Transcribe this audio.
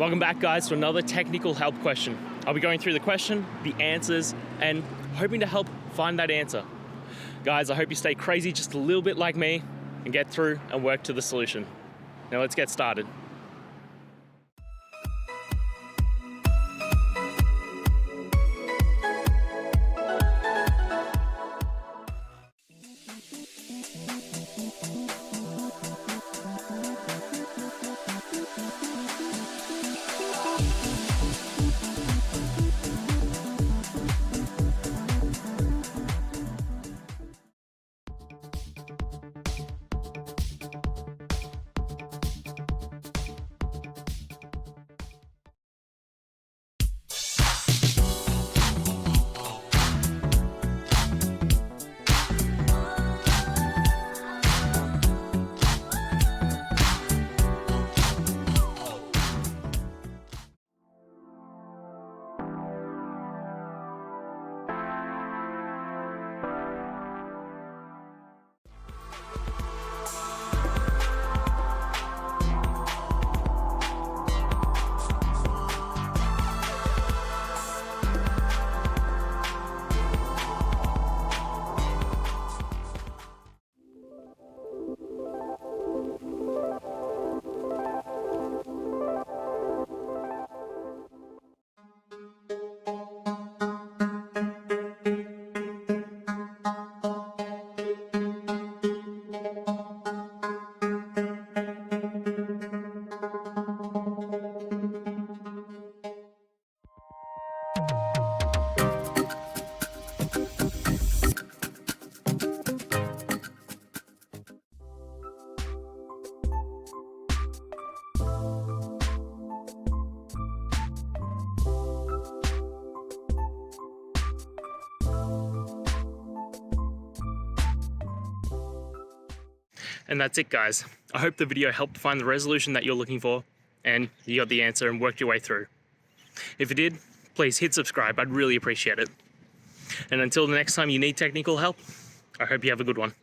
Welcome back, guys, to another technical help question. I'll be going through the question, the answers, and hoping to help find that answer. Guys, I hope you stay crazy just a little bit like me and get through and work to the solution. Now let's get started. And that's it, guys. I hope the video helped find the resolution that you're looking for and you got the answer and worked your way through. If it did, please hit subscribe. I'd really appreciate it. And until the next time you need technical help, I hope you have a good one.